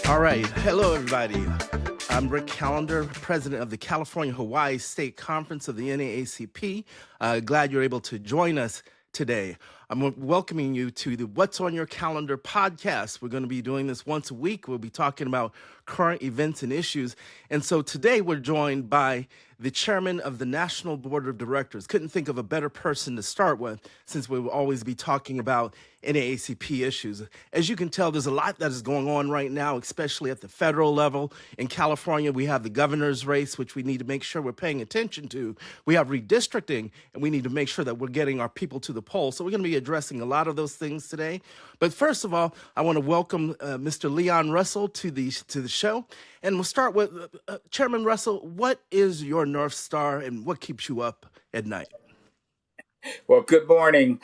All right. Hello, everybody. I'm Rick Callender, president of the California-Hawaii State Conference of the NAACP. Glad you're able to join us today. I'm welcoming you to the What's on Your Calendar podcast. We're going to be doing this once a week. We'll be talking about current events and issues. And so today we're joined by the chairman of the National Board of Directors. Couldn't think of a better person to start with, since we will always be talking about NAACP issues. As you can tell, there's a lot that is going on right now, especially at the federal level. In California, we have the governor's race, which we need to make sure we're paying attention to. We have redistricting, and we need to make sure that we're getting our people to the polls. So we're going to be addressing a lot of those things today. But first of all, I want to welcome Mr. Leon Russell to the show. And we'll start with Chairman Russell. What is your North Star and what keeps you up at night? Well, good morning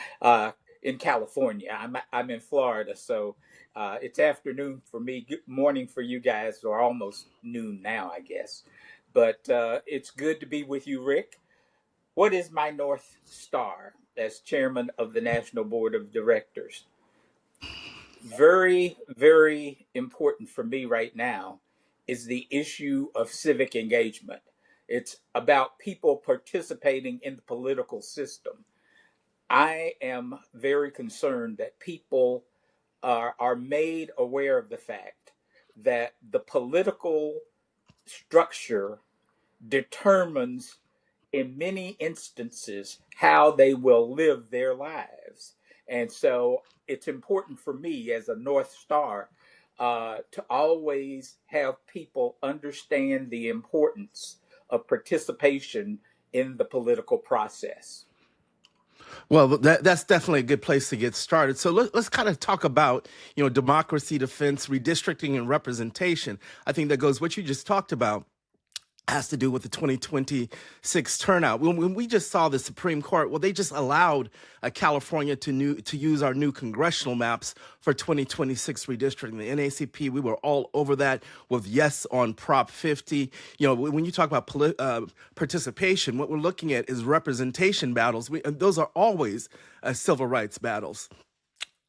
in California. I'm in Florida, so it's afternoon for me, good morning for you guys, or almost noon now, I guess. But it's good to be with you, Rick. What is my North Star as chairman of the National Board of Directors? Very, very important for me right now is the issue of civic engagement. It's about people participating in the political system. I am very concerned that people are made aware of the fact that the political structure determines in many instances how they will live their lives. And so it's important for me as a North Star to always have people understand the importance of participation in the political process. Well, that's definitely a good place to get started. So let's kind of talk about, democracy, defense, redistricting, and representation. I think that goes what you just talked about has to do with the 2026 turnout. When we just saw the Supreme Court, well, they just allowed California to use our new congressional maps for 2026 redistricting. The NAACP, we were all over that with yes on Prop 50. When you talk about participation, what we're looking at is representation battles. Those are always civil rights battles.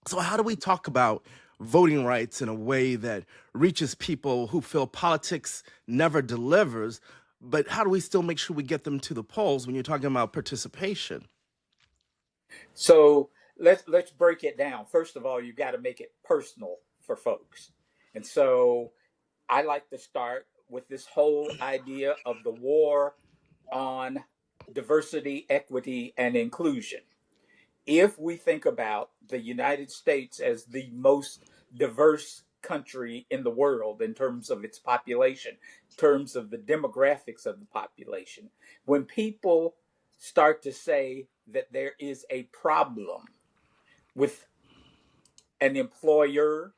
So how do we talk about voting rights in a way that reaches people who feel politics never delivers, but how do we still make sure we get them to the polls when you're talking about participation? So let's break it down. First of all, you got to make it personal for folks. And so I like to start with this whole idea of the war on diversity, equity, and inclusion. If we think about the United States as the most diverse country in the world in terms of its population, in terms of the demographics of the population, when people start to say that there is a problem with an employer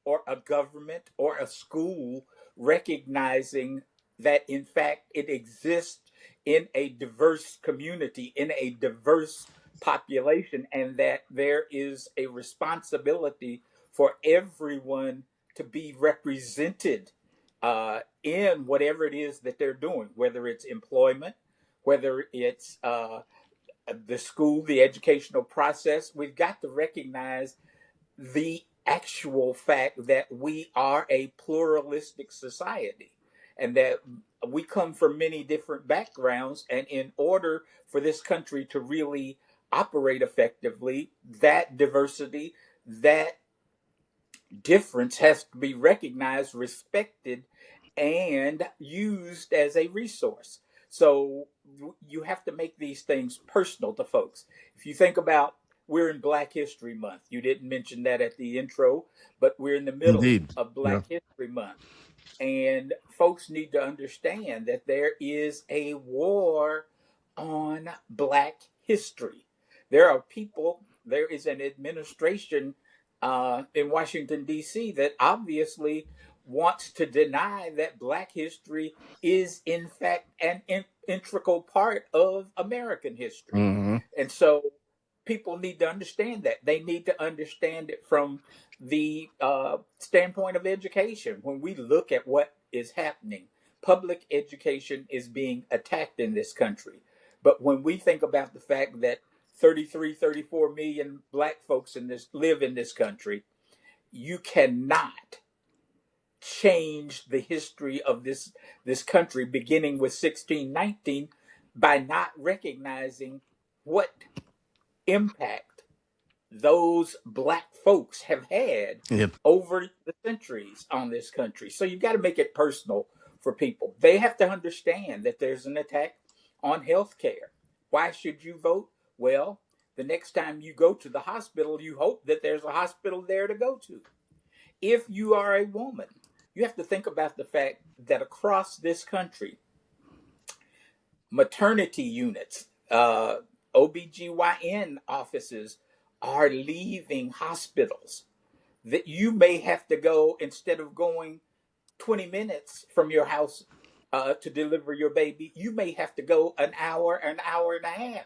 or a government or a school recognizing that, in fact, it exists in a diverse community, in a diverse population, and that there is a responsibility for everyone to be represented in whatever it is that they're doing, whether it's employment, whether it's the school, the educational process. We've got to recognize the actual fact that we are a pluralistic society and that we come from many different backgrounds. And in order for this country to really operate effectively, that diversity, that difference has to be recognized, respected, and used as a resource. So you have to make these things personal to folks. If you think about, we're in Black History Month. You didn't mention that at the intro, but we're in the middle of Black History Month. And folks need to understand that there is a war on Black history. There are people, there is an administration in Washington, D.C. that obviously wants to deny that Black history is, in fact, an integral part of American history. Mm-hmm. And so people need to understand that. They need to understand it from the standpoint of education. When we look at what is happening, public education is being attacked in this country. But when we think about the fact that 33, 34 million Black folks live in this country, you cannot changed the history of this country, beginning with 1619, by not recognizing what impact those black folks have had Yep. over the centuries on this country. So you've got to make it personal for people. They have to understand that there's an attack on health care. Why should you vote? Well, the next time you go to the hospital, you hope that there's a hospital there to go to. If you are a woman, you have to think about the fact that across this country, maternity units, OBGYN offices are leaving hospitals, that you may have to go, instead of going 20 minutes from your house to deliver your baby, you may have to go an hour and a half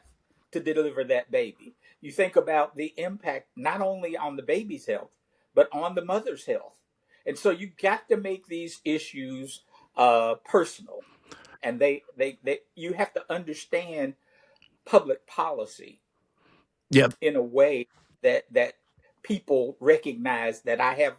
to deliver that baby. You think about the impact not only on the baby's health, but on the mother's health. And so you got to make these issues personal. And they you have to understand public policy Yep. in a way that people recognize that I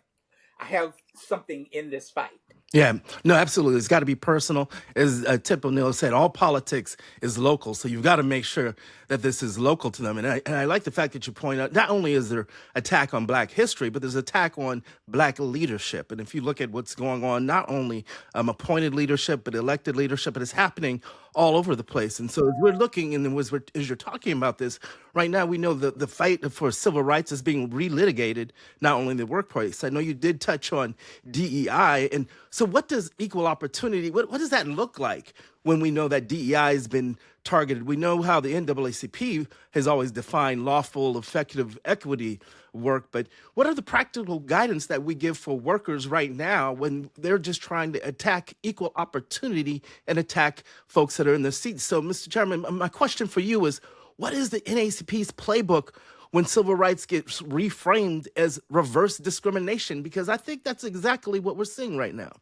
have something in this fight. Yeah, no, absolutely. It's got to be personal. As Tip O'Neill said, all politics is local. So you've got to make sure that this is local to them. And I like the fact that you point out, not only is there attack on Black history, but there's attack on Black leadership. And if you look at what's going on, not only appointed leadership, but elected leadership, but it's happening all over the place. And so as we're looking, and as you're talking about this, right now we know that the fight for civil rights is being relitigated, not only in the workplace. I know you did touch on DEI. And so what does equal opportunity, what does that look like when we know that DEI has been targeted? We know how the NAACP has always defined lawful, effective equity work, but what are the practical guidance that we give for workers right now when they're just trying to attack equal opportunity and attack folks that are in their seats? So, Mr. Chairman, my question for you is, what is the NAACP's playbook when civil rights gets reframed as reverse discrimination? Because I think that's exactly what we're seeing right now.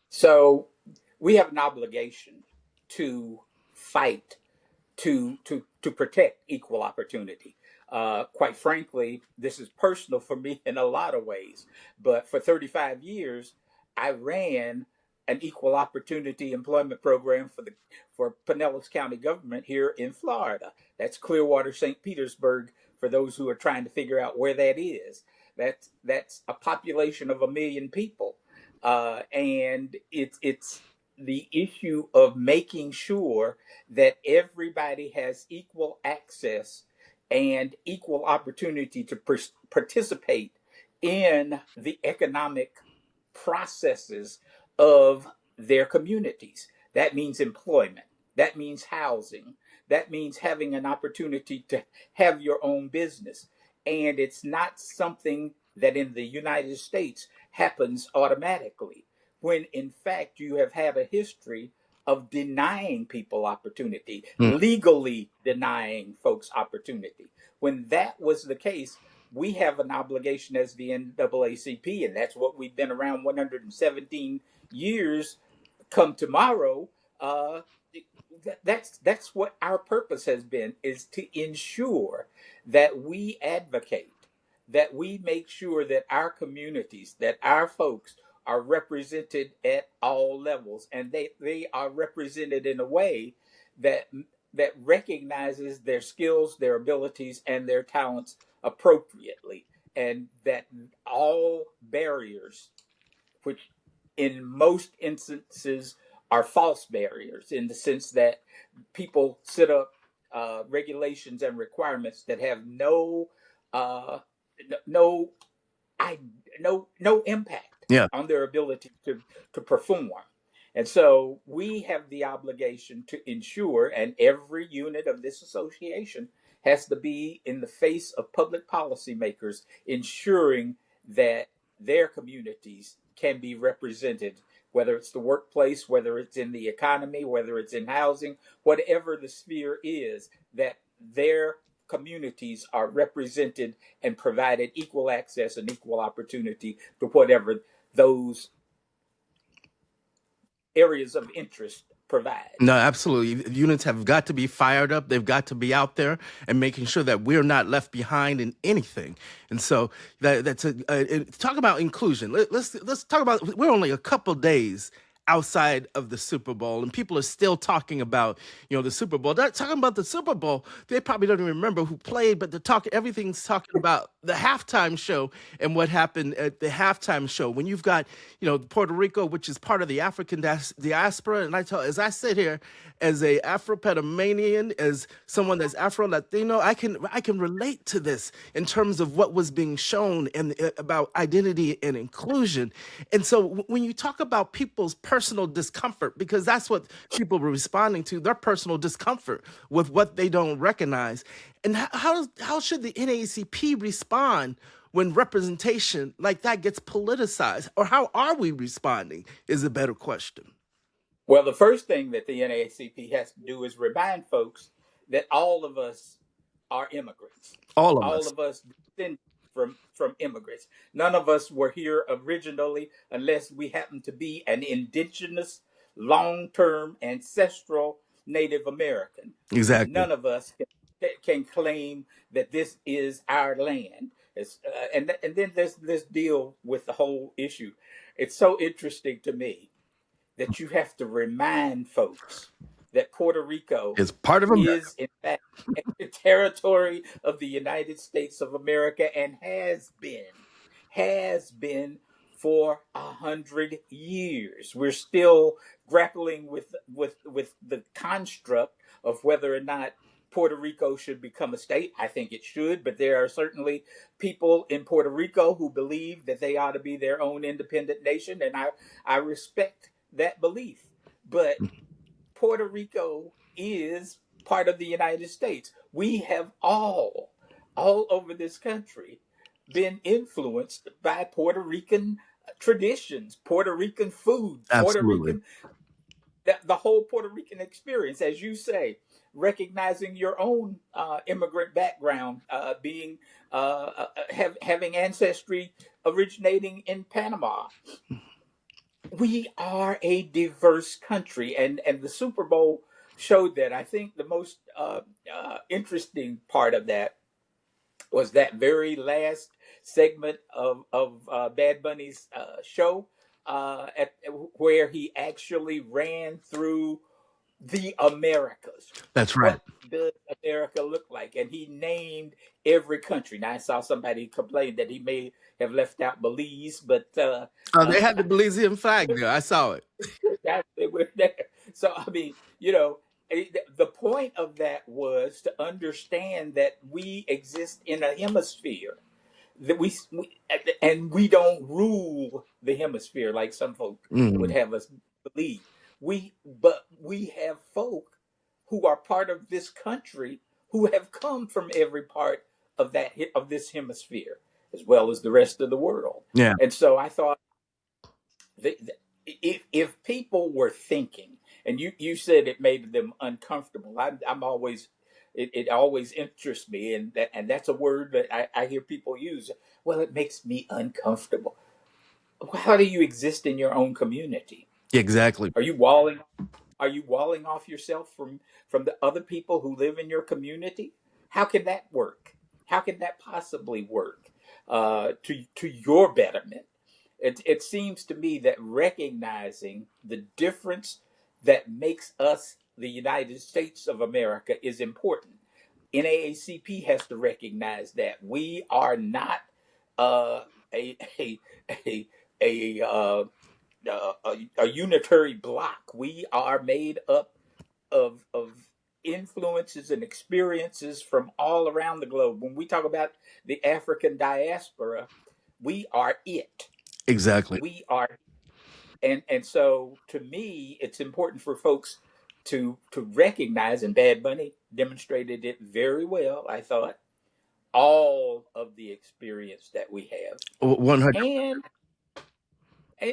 So we have an obligation to fight to protect equal opportunity. Quite frankly, this is personal for me in a lot of ways. But for 35 years, I ran an equal opportunity employment program for Pinellas County government here in Florida. That's Clearwater, St. Petersburg, for those who are trying to figure out where that is. That's a population of 1 million people. And it's the issue of making sure that everybody has equal access and equal opportunity to participate in the economic processes of their communities. That means employment. That means housing. That means having an opportunity to have your own business. And it's not something that in the United States happens automatically, when in fact you have had a history of denying people opportunity, legally denying folks opportunity. When that was the case, we have an obligation as the NAACP, and that's what we've been around 117 years. Come tomorrow, that's what our purpose has been, is to ensure that we advocate, that we make sure that our communities, that our folks are represented at all levels, and they are represented in a way that recognizes their skills, their abilities, and their talents appropriately, and that all barriers, which in most instances are false barriers, in the sense that people set up regulations and requirements that have no impact Yeah. on their ability to perform. And so we have the obligation to ensure, and every unit of this association has to be in the face of public policymakers, ensuring that their communities can be represented, whether it's the workplace, whether it's in the economy, whether it's in housing, whatever the sphere is, that their communities are represented and provided equal access and equal opportunity to whatever those areas of interest provides. No, absolutely. Units have got to be fired up. They've got to be out there and making sure that we're not left behind in anything. And so talk about inclusion. Let's talk about. We're only a couple days outside of the Super Bowl, and people are still talking about the Super Bowl. They're talking about the Super Bowl. They probably don't even remember who played, but everything's talking about the halftime show and what happened at the halftime show when you've got Puerto Rico, which is part of the African diaspora. And as I sit here as a Afro-Panamanian, as someone that's Afro-Latino, I can relate to this in terms of what was being shown and about identity and inclusion. And so when you talk about people's personal discomfort, because that's what people were responding to, their personal discomfort with what they don't recognize. And how should the NAACP respond when representation like that gets politicized? Or how are we responding is a better question. Well, the first thing that the NAACP has to do is remind folks that all of us are immigrants. All of us descend from immigrants. None of us were here originally unless we happen to be an indigenous, long-term, ancestral Native American. Exactly. None of us can claim that this is our land. And then let's deal with the whole issue. It's so interesting to me that you have to remind folks that Puerto Rico is part of America. Is in fact a territory of the United States of America and has been for 100 years. We're still grappling with the construct of whether or not Puerto Rico should become a state. I think it should, but there are certainly people in Puerto Rico who believe that they ought to be their own independent nation, and I respect that belief. But Puerto Rico is part of the United States. We have all over this country been influenced by Puerto Rican traditions, Puerto Rican food, Absolutely. the whole Puerto Rican experience, as you say, recognizing your own immigrant background, having ancestry originating in Panama. We are a diverse country, and the Super Bowl showed that. I think the most interesting part of that was that very last segment of Bad Bunny's show, where he actually ran through the Americas. That's right. What does America look like? And he named every country. Now, I saw somebody complain that he may have left out Belize, but they had the Belizean flag there. I saw it. They were there. So, I mean, the point of that was to understand that we exist in a hemisphere, that we don't rule the hemisphere like some folk would have us believe. But we have folk who are part of this country who have come from every part of this hemisphere, as well as the rest of the world. Yeah. And so I thought that if people were thinking, and you said it made them uncomfortable, I'm always, it always interests me, and that's a word that I hear people use. Well, it makes me uncomfortable. How do you exist in your own community? Exactly. Are you walling off yourself from the other people who live in your community? How can that work? How can that possibly work to your betterment? It seems to me that recognizing the difference that makes us the United States of America is important. NAACP has to recognize that we are not a unitary block. We are made up of influences and experiences from all around the globe. When we talk about the African diaspora, we are it. Exactly. We are, and so to me, it's important for folks to recognize, and Bad Bunny demonstrated it very well, I thought, all of the experience that we have. 100.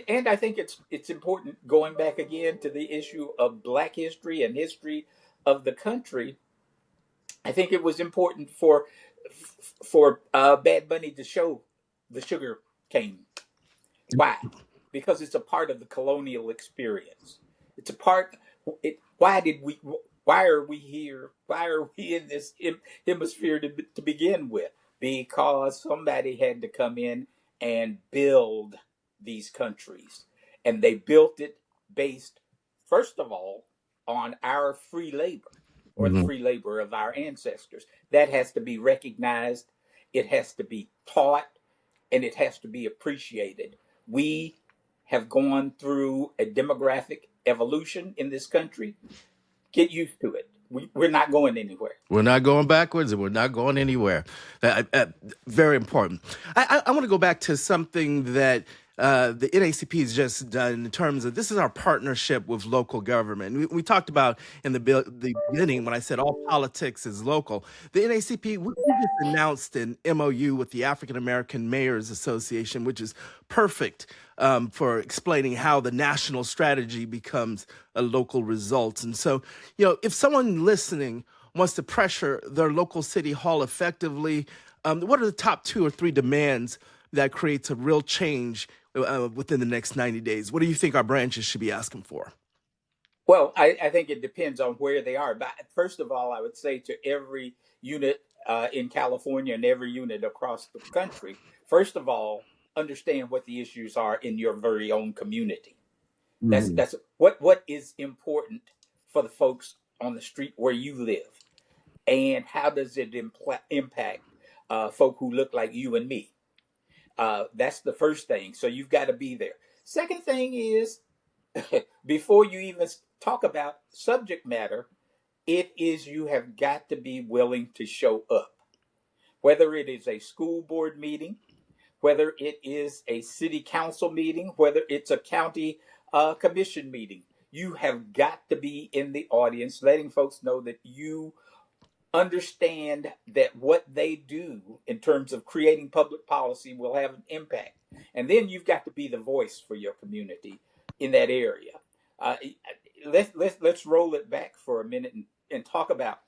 And I think it's important, going back again to the issue of Black history and history of the country. I think it was important for Bad Bunny to show the sugar cane. Why? Because it's a part of the colonial experience. It's a part why are we here? Why are we in this hemisphere to begin with? Because somebody had to come in and build these countries. And they built it based, first of all, on our free labor, or the Hmm. free labor of our ancestors. That has to be recognized, it has to be taught, and it has to be appreciated. We have gone through a demographic evolution in this country. Get used to it. We're not going anywhere. We're not going backwards, and we're not going anywhere. Very important. I want to go back to something that the NAACP has just done in terms of this is our partnership with local government. We talked about in the beginning when I said all politics is local. The NAACP, we just announced an MOU with the African American Mayors Association, which is perfect for explaining how the national strategy becomes a local result. And so, if someone listening wants to pressure their local city hall effectively, what are the top 2 or 3 demands that creates a real change within the next 90 days? What do you think our branches should be asking for? Well, I think it depends on where they are. But first of all, I would say to every unit in California and every unit across the country, first of all, understand what the issues are in your very own community. Hmm. That's what is important for the folks on the street where you live, and how does it impact folk who look like you and me. That's the first thing. So you've got to be there. Second thing is, before you even talk about subject matter, it is you have got to be willing to show up. Whether it is a school board meeting, whether it is a city council meeting, whether it's a county commission meeting, you have got to be in the audience, letting folks know that you understand that what they do in terms of creating public policy will have an impact. And then you've got to be the voice for your community in that area. Uh, let's roll it back for a minute and talk about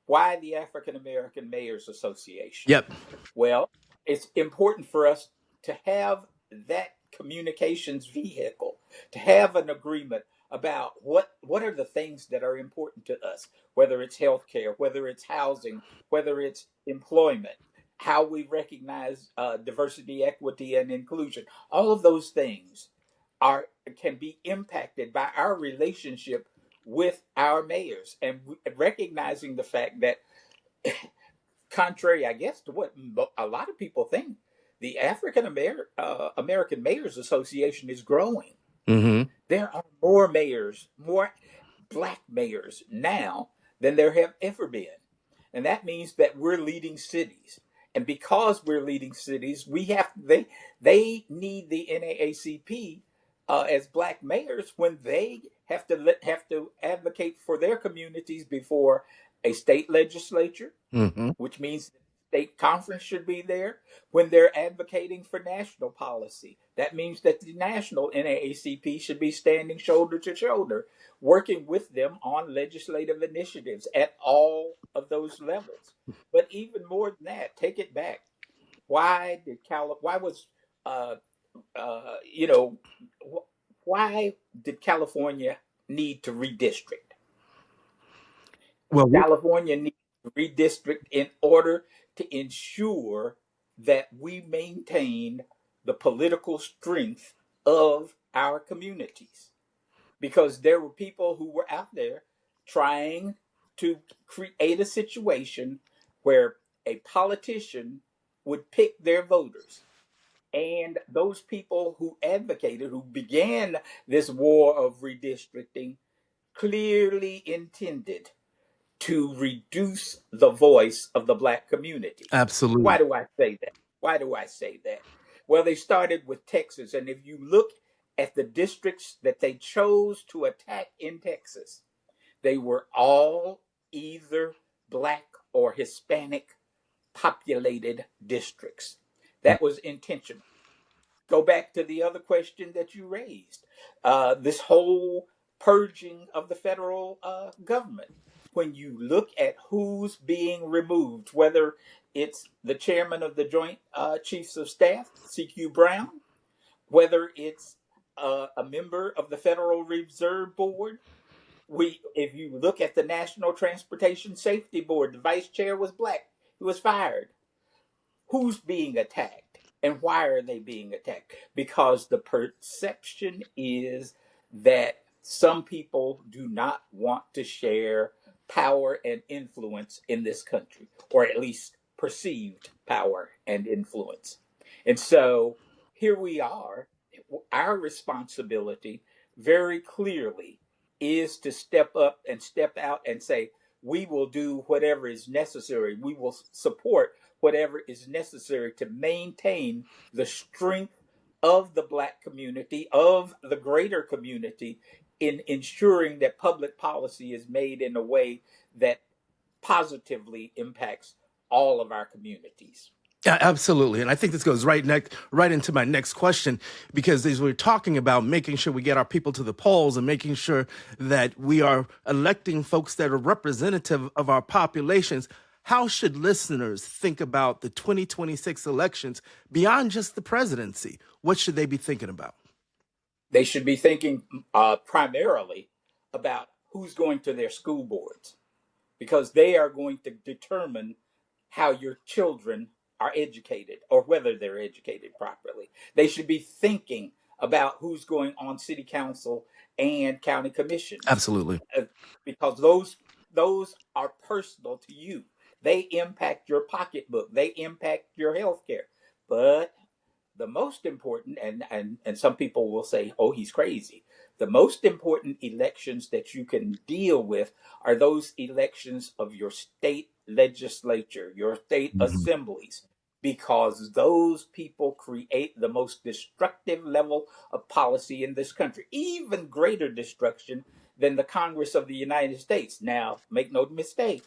why the African American Mayors Association. Yep. Well, it's important for us to have that communications vehicle, to have an agreement about what are the things that are important to us, whether it's healthcare, whether it's housing, whether it's employment, how we recognize diversity, equity, and inclusion. All of those things can be impacted by our relationship with our mayors, and recognizing the fact that, contrary, I guess, to what a lot of people think, the African American Mayors Association is growing. Hmm. There are more mayors, more black mayors now than there have ever been. And that means that we're leading cities. And because we're leading cities, they need the NAACP as black mayors when they have to advocate for their communities before a state legislature, Hmm. which means the state conference should be there. When they're advocating for national policy, that means that the national NAACP should be standing shoulder to shoulder, working with them on legislative initiatives at all of those levels. But even more than that, take it back. Why was uh, uh, you know why did California need to redistrict? Well, California needs to redistrict in order to ensure that we maintain the political strength of our communities. Because there were people who were out there trying to create a situation where a politician would pick their voters. And those people who advocated, who began this war of redistricting, clearly intended to reduce the voice of the black community. absolutely. Why do I say that? Why do I say that? Well, they started with Texas, and if you look at the districts that they chose to attack in Texas, they were all either black or Hispanic populated districts. That was intentional. Go back to the other question that you raised, this whole purging of the federal government. When you look at who's being removed, whether it's the chairman of the Joint Chiefs of Staff, CQ Brown, whether it's a member of the Federal Reserve Board, If you look at the National Transportation Safety Board, the vice chair was black. He was fired. Who's being attacked and why are they being attacked? Because the perception is that some people do not want to share power and influence in this country, or at least perceived power and influence. And so here we are. Our responsibility very clearly is to step up and step out and say, we will do whatever is necessary. We will support whatever is necessary to maintain the strength of the Black community, of the greater community, in ensuring that public policy is made in a way that positively impacts all of our communities. Yeah, absolutely. And I think this goes right into my next question, because as we're talking about making sure we get our people to the polls and making sure that we are electing folks that are representative of our populations, how should listeners think about the 2026 elections beyond just the presidency? What should they be thinking about? They should be thinking primarily about who's going to their school boards, because they are going to determine how your children are educated or whether they're educated properly. They should be thinking about who's going on city council and county commissions. Absolutely. Because those are personal to you. They impact your pocketbook. They impact your health care. But the most important, and some people will say, oh, he's crazy. The most important elections that you can deal with are those elections of your state legislature, your state assemblies, because those people create the most destructive level of policy in this country, even greater destruction than the Congress of the United States. Now, make no mistake,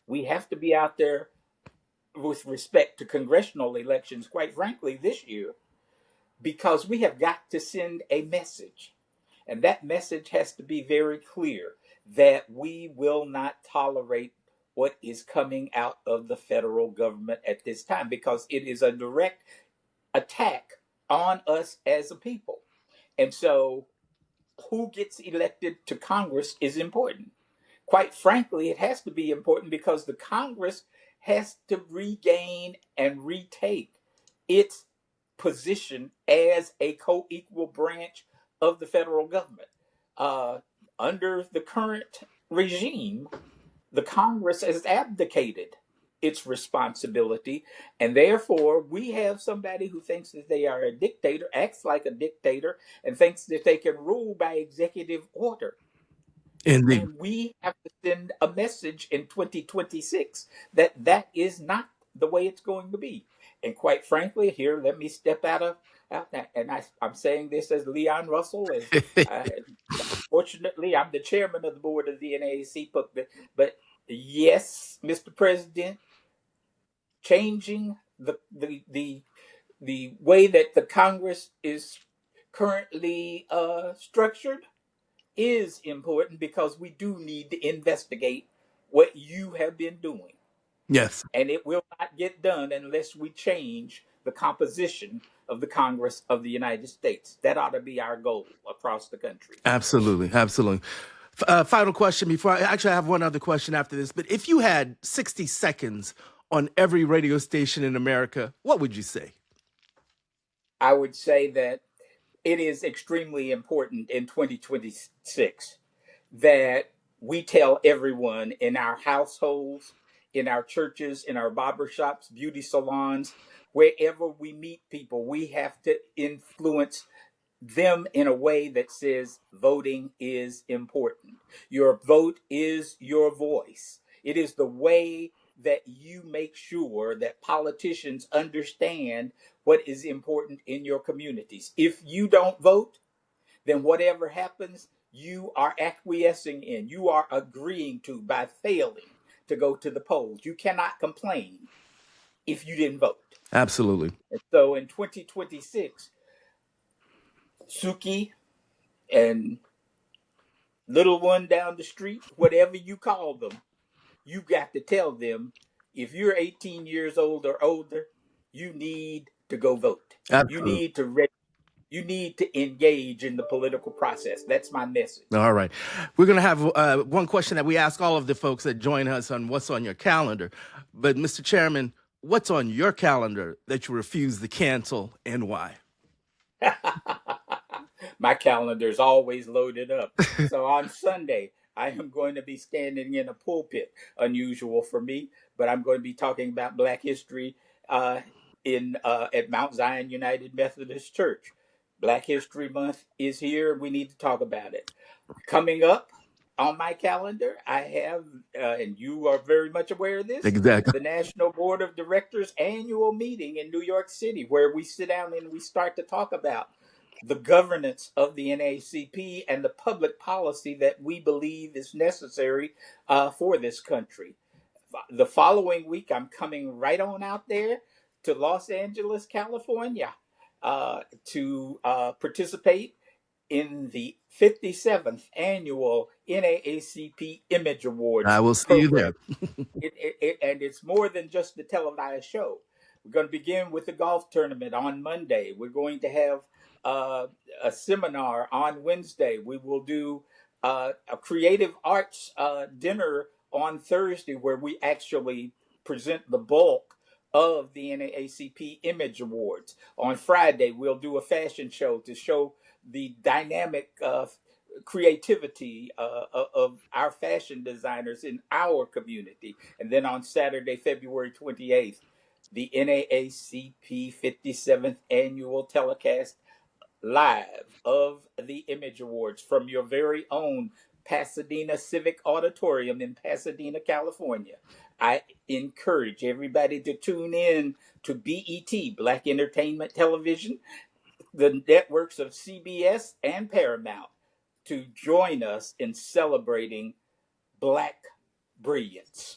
we have to be out there with respect to congressional elections, quite frankly, this year, because we have got to send a message. And that message has to be very clear that we will not tolerate what is coming out of the federal government at this time, because it is a direct attack on us as a people. And so who gets elected to Congress is important. Quite frankly, it has to be important because the Congress has to regain and retake its position as a co-equal branch of the federal government. Under the current regime, the Congress has abdicated its responsibility, and therefore we have somebody who thinks that they are a dictator, acts like a dictator, and thinks that they can rule by executive order. Indeed. And we have to send a message in 2026 that that is not the way it's going to be. And quite frankly, here, let me step out that. And I'm saying this as Leon Russell. Fortunately, I'm the chairman of the board of the NAACP. But yes, Mr. President, changing the way that the Congress is currently structured is important, because we do need to investigate what you have been doing. Yes. And it will not get done unless we change the composition of the Congress of the United States. That ought to be our goal across the country. Absolutely. Absolutely. Final question before I have one other question after this. But if you had 60 seconds on every radio station in America, what would you say? I would say that it is extremely important in 2026 that we tell everyone in our households, in our churches, in our barbershops, beauty salons, wherever we meet people, we have to influence them in a way that says voting is important. Your vote is your voice. It is the way that you make sure that politicians understand what is important in your communities. If you don't vote, then whatever happens, you are acquiescing in, you are agreeing to by failing to go to the polls. You cannot complain if you didn't vote. Absolutely. And so in 2026, Suki and little one down the street, whatever you call them, you got to tell them, if you're 18 years old or older, you need to go vote. Absolutely. You need to register. You need to engage in the political process. That's my message. All right. We're going to have one question that we ask all of the folks that join us on what's on your calendar. But, Mr. Chairman, what's on your calendar that you refuse to cancel and why? My calendar is always loaded up. So on Sunday, I am going to be standing in a pulpit, unusual for me, but I'm going to be talking about Black history at Mount Zion United Methodist Church. Black History Month is here. We need to talk about it. Coming up on my calendar, I have, and you are very much aware of this, Exactly. the National Board of Directors annual meeting in New York City, where we sit down and we start to talk about the governance of the NAACP and the public policy that we believe is necessary for this country. The following week, I'm coming right on out there to Los Angeles, California, to participate in the 57th annual NAACP Image Awards I will see program. you there. And it's more than just the televised show. We're going to begin with the golf tournament on Monday. We're going to have a seminar on Wednesday. We will do a creative arts dinner on Thursday, where we actually present the bulk of the NAACP Image Awards. On Friday, we'll do a fashion show to show the dynamic creativity of our fashion designers in our community. And then on Saturday, February 28th, the NAACP 57th annual telecast live of the Image Awards from your very own Pasadena Civic Auditorium in Pasadena, California. I encourage everybody to tune in to BET, Black Entertainment Television, the networks of CBS and Paramount, to join us in celebrating Black brilliance.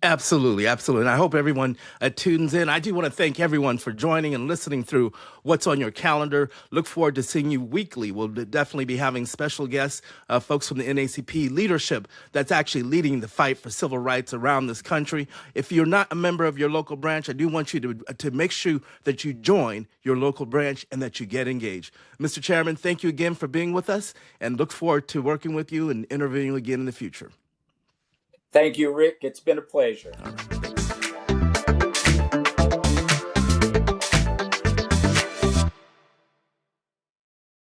Absolutely, absolutely. And I hope everyone tunes in. I do want to thank everyone for joining and listening through what's on your calendar. Look forward to seeing you weekly. We'll definitely be having special guests, folks from the NAACP leadership that's actually leading the fight for civil rights around this country. If you're not a member of your local branch, I do want you to make sure that you join your local branch and that you get engaged. Mr. Chairman, thank you again for being with us, and look forward to working with you and interviewing again in the future. Thank you, Rick. It's been a pleasure. All right.